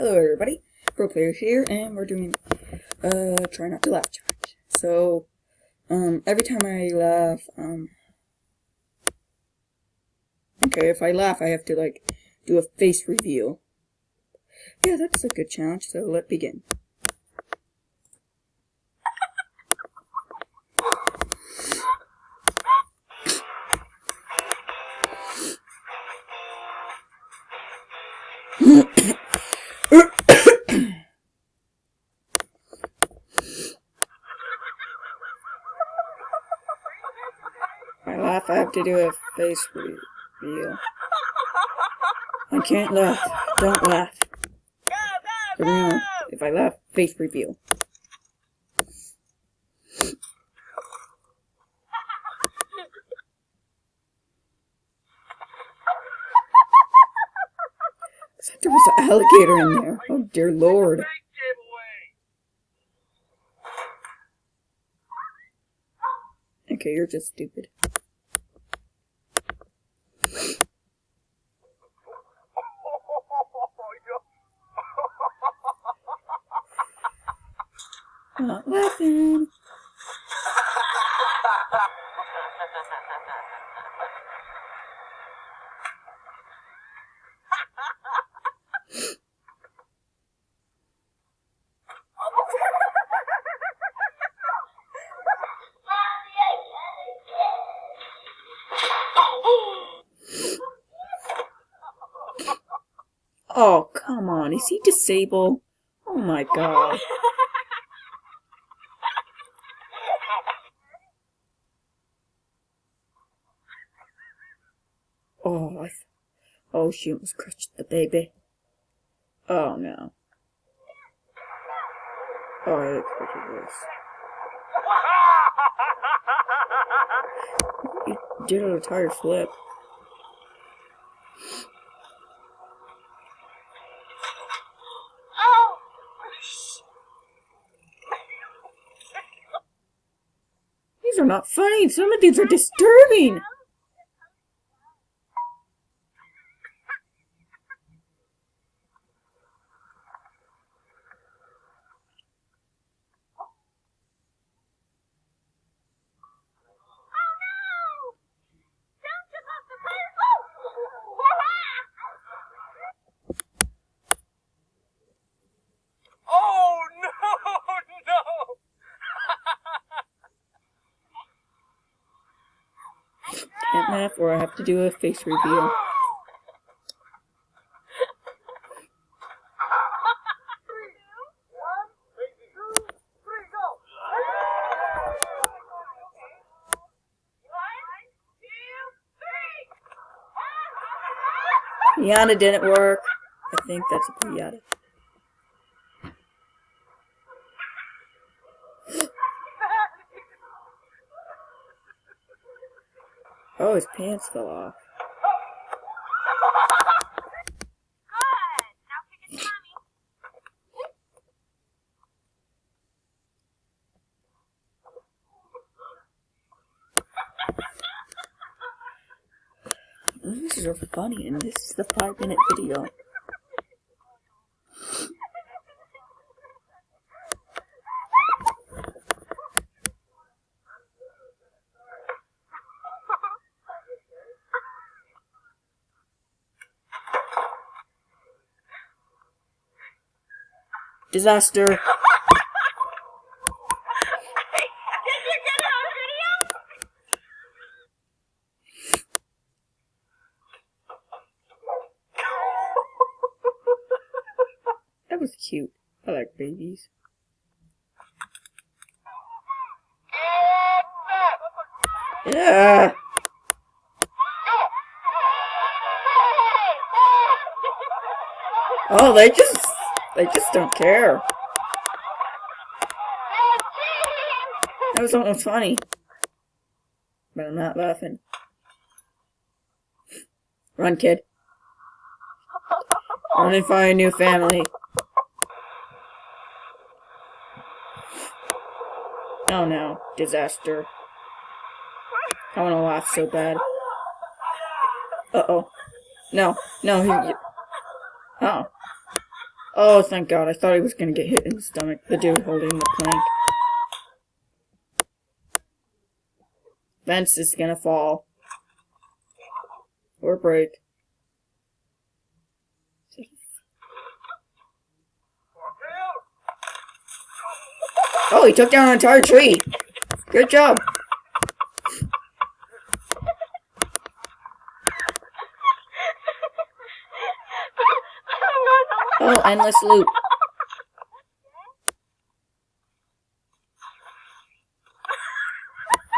Hello everybody, Pro Player here, and we're doing try not to laugh challenge. So, every time I laugh, okay, if I laugh I have to like do a face reveal. Yeah, that's a good challenge, so let's begin. If I laugh, I have to do a face reveal. I can't laugh. Don't laugh. Remember, if I laugh, face reveal. There was an alligator in there. Oh dear Lord. Okay, you're just stupid. I'm not laughing. Oh, come on. Is he disabled? Oh my god. Oh, she almost crushed the baby. Oh no. Oh, I expected this. He did an entire flip. These are not funny. Some of these are disturbing. Can't laugh or I have to do a face reveal. Piata didn't work. I think that's a piata. Oh, his pants fell off. These are funny, and this is the 5-minute video. Disaster. Did you get it on video? That was cute. I like babies. Yeah. Oh, they just don't care. That was almost funny. But I'm not laughing. Run, kid. Run and find a new family. Oh no, disaster. I want to laugh so bad. Uh-oh. No, no, oh. Oh, thank God. I thought he was gonna get hit in the stomach. The dude holding the plank. Fence is gonna fall. Or break. Oh, he took down an entire tree. Good job. Oh, endless loop.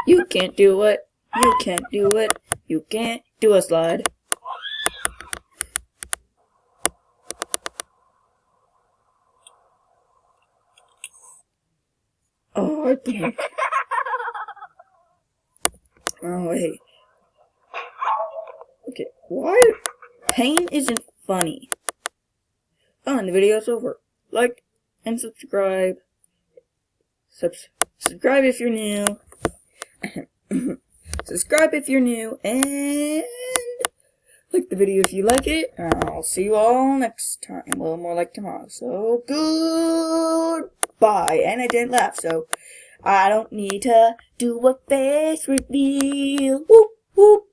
You can't do it. You can't do it. You can't do a slide. Oh, I think. Oh, wait. Okay, why? Pain isn't funny. Oh, and the video's over. Like and subscribe. Subscribe if you're new. Subscribe if you're new. And like the video if you like it. I'll see you all next time. Well, more like tomorrow. So, goodbye. And I didn't laugh, so I don't need to do a face reveal. Whoop, whoop.